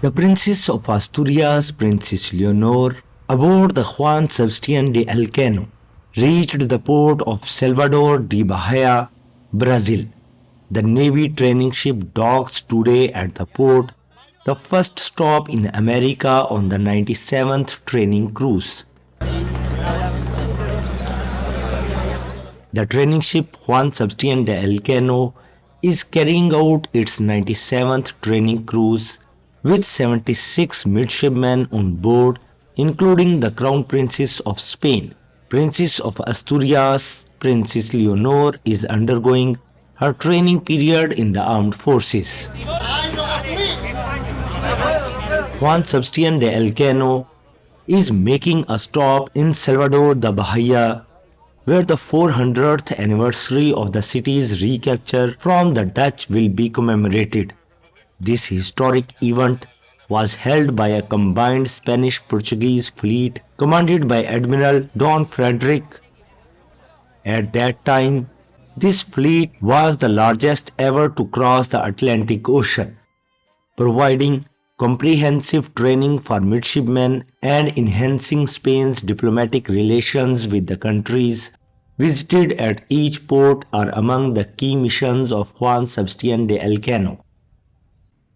The Princess of Asturias, Princess Leonor, aboard the Juan Sebastián de Elcano, reached the port of Salvador de Bahía, Brazil. The Navy training ship docks today at the port, the first stop in America on the 97th training cruise. The training ship Juan Sebastián de Elcano is carrying out its 97th training cruise with 76 midshipmen on board, including the Crown Princess of Spain. Princess of Asturias, Princess Leonor is undergoing her training period in the armed forces. Juan Sebastián de Elcano is making a stop in Salvador de Bahía, where the 400th anniversary of the city's recapture from the Dutch will be commemorated. This historic event was held by a combined Spanish-Portuguese fleet commanded by Admiral Don Frederick. At that time, this fleet was the largest ever to cross the Atlantic Ocean, providing comprehensive training for midshipmen and enhancing Spain's diplomatic relations with the countries visited at each port are among the key missions of Juan Sebastián de Elcano.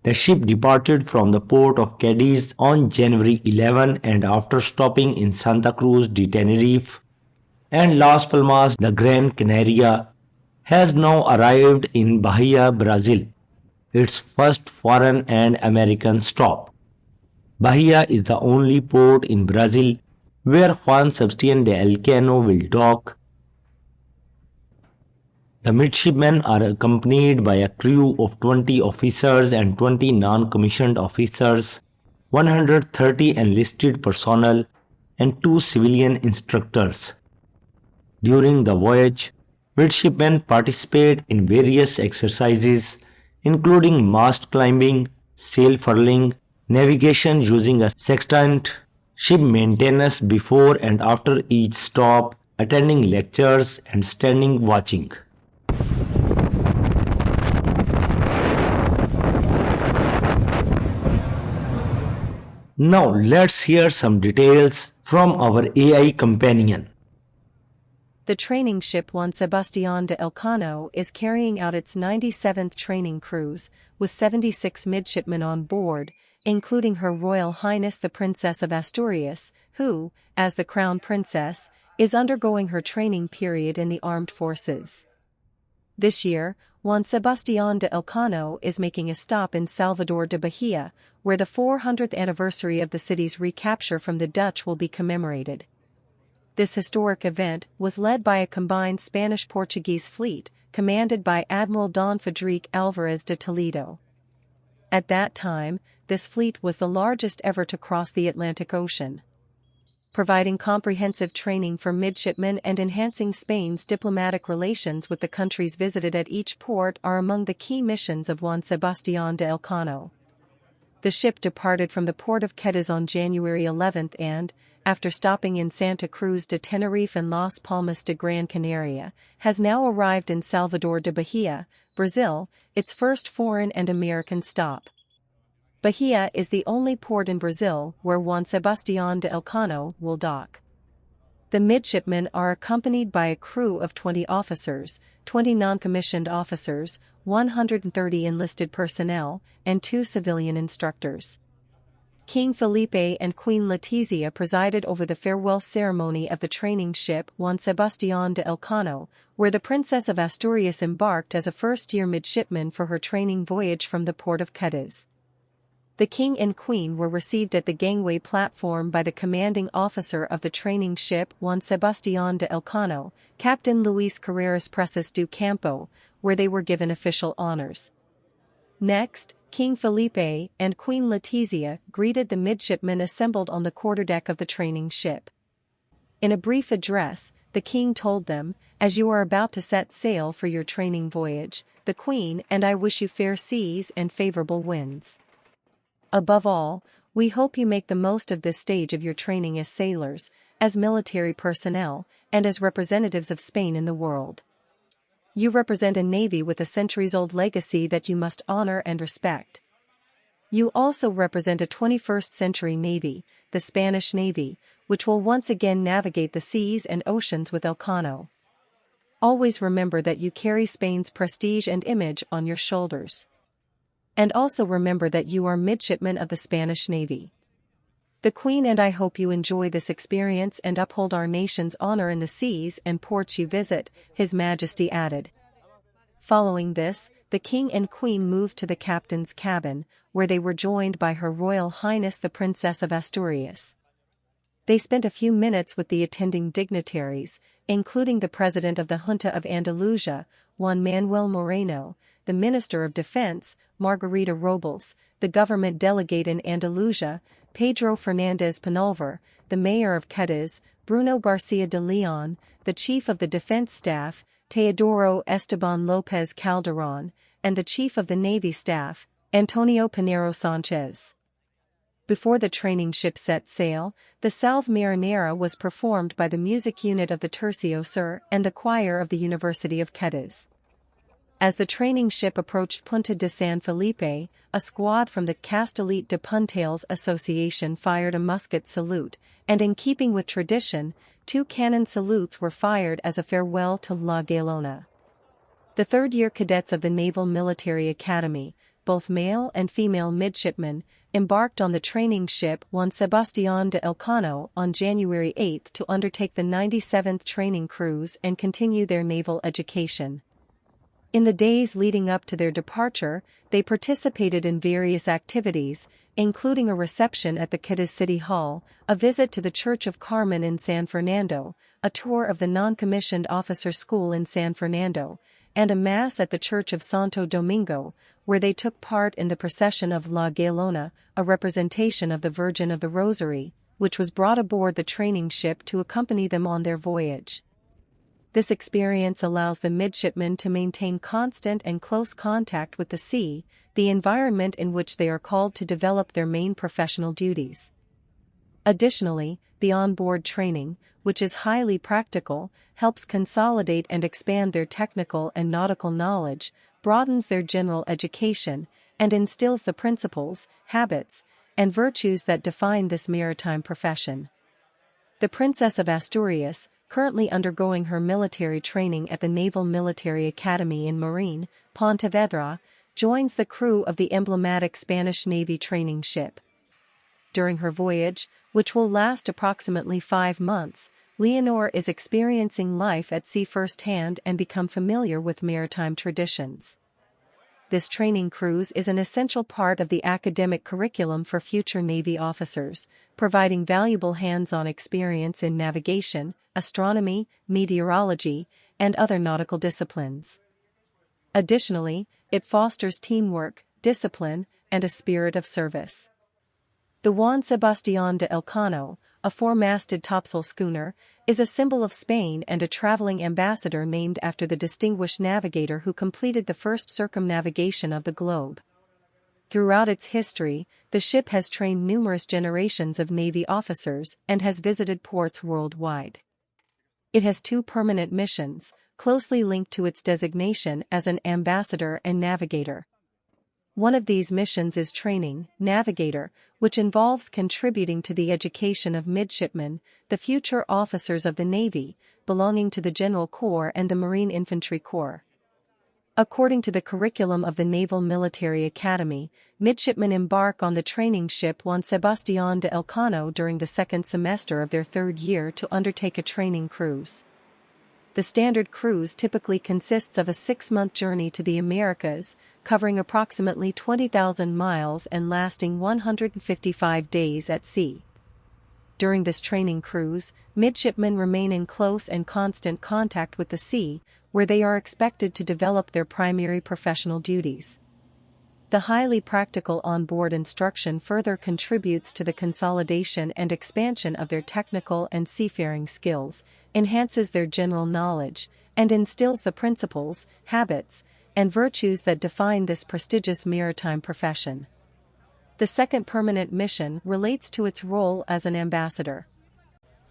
The ship departed from the port of Cadiz on January 11 and after stopping in Santa Cruz de Tenerife and Las Palmas de Gran Canaria, has now arrived in Bahia, Brazil, its first foreign and American stop. Bahia is the only port in Brazil where Juan Sebastián de Elcano will dock. The midshipmen are accompanied by a crew of 20 officers and 20 non-commissioned officers, 130 enlisted personnel, and 2 civilian instructors. During the voyage, midshipmen participate in various exercises, including mast climbing, sail furling, navigation using a sextant, ship maintenance before and after each stop, attending lectures, and standing watching. Now let's hear some details from our AI companion. The training ship Juan Sebastián de Elcano is carrying out its 97th training cruise, with 76 midshipmen on board, including Her Royal Highness the Princess of Asturias, who, as the Crown Princess, is undergoing her training period in the armed forces. This year, Juan Sebastián de Elcano is making a stop in Salvador de Bahía, where the 400th anniversary of the city's recapture from the Dutch will be commemorated. This historic event was led by a combined Spanish-Portuguese fleet, commanded by Admiral Don Frederic Alvarez de Toledo. At that time, this fleet was the largest ever to cross the Atlantic Ocean. Providing comprehensive training for midshipmen and enhancing Spain's diplomatic relations with the countries visited at each port are among the key missions of Juan Sebastián de Elcano. The ship departed from the port of Cadiz on January 11 and, after stopping in Santa Cruz de Tenerife and Las Palmas de Gran Canaria, has now arrived in Salvador de Bahía, Brazil, its first foreign and American stop. Bahia is the only port in Brazil where Juan Sebastián de Elcano will dock. The midshipmen are accompanied by a crew of 20 officers, 20 non-commissioned officers, 130 enlisted personnel, and 2 civilian instructors. King Felipe and Queen Letizia presided over the farewell ceremony of the training ship Juan Sebastián de Elcano, where the Princess of Asturias embarked as a first-year midshipman for her training voyage from the port of Cadiz. The King and Queen were received at the gangway platform by the commanding officer of the training ship Juan Sebastián de Elcano, Captain Luis Carreras Presas do Campo, where they were given official honors. Next, King Felipe and Queen Letizia greeted the midshipmen assembled on the quarterdeck of the training ship. In a brief address, the King told them, "As you are about to set sail for your training voyage, the Queen and I wish you fair seas and favorable winds. Above all, we hope you make the most of this stage of your training as sailors, as military personnel, and as representatives of Spain in the world. You represent a navy with a centuries-old legacy that you must honor and respect. You also represent a 21st century navy, the Spanish Navy, which will once again navigate the seas and oceans with Elcano. Always remember that you carry Spain's prestige and image on your shoulders. And also remember that you are midshipmen of the Spanish Navy. The Queen and I hope you enjoy this experience and uphold our nation's honor in the seas and ports you visit, His Majesty added. Following this, the King and Queen moved to the captain's cabin, where they were joined by Her Royal Highness the Princess of Asturias. They spent a few minutes with the attending dignitaries, including the President of the Junta of Andalusia, Juan Manuel Moreno, the Minister of Defense, Margarita Robles, the government delegate in Andalusia, Pedro Fernández Penalver, the Mayor of Cádiz, Bruno García de León, the Chief of the Defense Staff, Teodoro Esteban López Calderón, and the Chief of the Navy Staff, Antonio Pinero Sánchez. Before the training ship set sail, the Salve Marinera was performed by the music unit of the Tercio Sur and the choir of the University of Cádiz. As the training ship approached Punta de San Felipe, a squad from the Castellet de Puntales Association fired a musket salute, and in keeping with tradition, 2 cannon salutes were fired as a farewell to La Galona. The third-year cadets of the Naval Military Academy, both male and female midshipmen, embarked on the training ship Juan Sebastián de Elcano on January 8 to undertake the 97th training cruise and continue their naval education. In the days leading up to their departure, they participated in various activities, including a reception at the Cádiz City Hall, a visit to the Church of Carmen in San Fernando, a tour of the non-commissioned officer school in San Fernando, and a mass at the Church of Santo Domingo, where they took part in the procession of La Galona, a representation of the Virgin of the Rosary, which was brought aboard the training ship to accompany them on their voyage. This experience allows the midshipmen to maintain constant and close contact with the sea, the environment in which they are called to develop their main professional duties. Additionally, the onboard training, which is highly practical, helps consolidate and expand their technical and nautical knowledge, broadens their general education, and instills the principles, habits, and virtues that define this maritime profession. The Princess of Asturias, currently undergoing her military training at the Naval Military Academy in Marine, Pontevedra, joins the crew of the emblematic Spanish Navy training ship. During her voyage, which will last approximately 5 months, Leonor is experiencing life at sea firsthand and become familiar with maritime traditions. This training cruise is an essential part of the academic curriculum for future Navy officers, providing valuable hands-on experience in navigation, astronomy, meteorology, and other nautical disciplines. Additionally, it fosters teamwork, discipline, and a spirit of service. The Juan Sebastián de Elcano, a 4-masted topsail schooner, is a symbol of Spain and a traveling ambassador named after the distinguished navigator who completed the first circumnavigation of the globe. Throughout its history, the ship has trained numerous generations of Navy officers and has visited ports worldwide. It has 2 permanent missions, closely linked to its designation as an ambassador and navigator. One of these missions is training, navigator, which involves contributing to the education of midshipmen, the future officers of the Navy, belonging to the General Corps and the Marine Infantry Corps. According to the curriculum of the Naval Military Academy, midshipmen embark on the training ship Juan Sebastián de Elcano during the 2nd semester of their 3rd year to undertake a training cruise. The standard cruise typically consists of a 6-month journey to the Americas, covering approximately 20,000 miles and lasting 155 days at sea. During this training cruise, midshipmen remain in close and constant contact with the sea, where they are expected to develop their primary professional duties. The highly practical onboard instruction further contributes to the consolidation and expansion of their technical and seafaring skills, enhances their general knowledge, and instills the principles, habits, and virtues that define this prestigious maritime profession. The 2nd permanent mission relates to its role as an ambassador.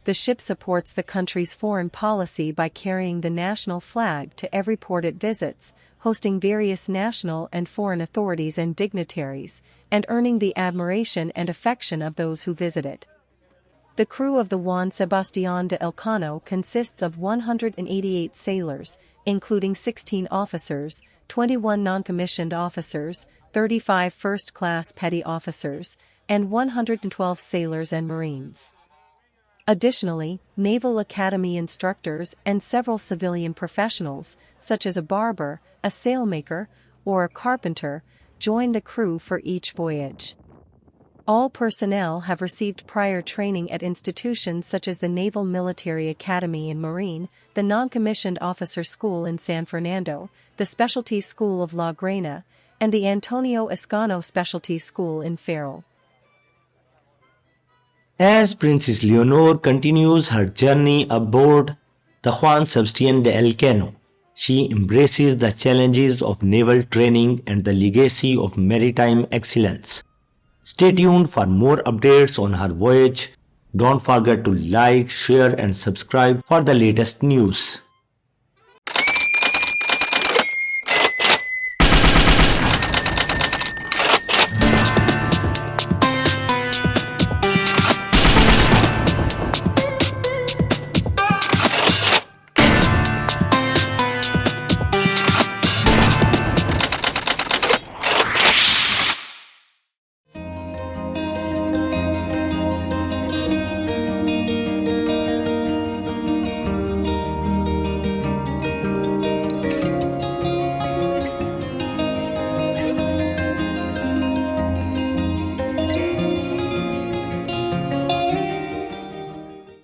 The ship supports the country's foreign policy by carrying the national flag to every port it visits, hosting various national and foreign authorities and dignitaries, and earning the admiration and affection of those who visit it. The crew of the Juan Sebastián de Elcano consists of 188 sailors, including 16 officers, 21 non-commissioned officers, 35 first-class petty officers, and 112 sailors and marines. Additionally, Naval Academy instructors and several civilian professionals, such as a barber, a sailmaker, or a carpenter, join the crew for each voyage. All personnel have received prior training at institutions such as the Naval Military Academy in Marine, the Non-Commissioned Officer School in San Fernando, the Specialty School of La Grena, and the Antonio Escano Specialty School in Ferrol. As Princess Leonor continues her journey aboard the Juan Sebastián de Elcano, she embraces the challenges of naval training and the legacy of maritime excellence. Stay tuned for more updates on her voyage. Don't forget to like, share and subscribe for the latest news.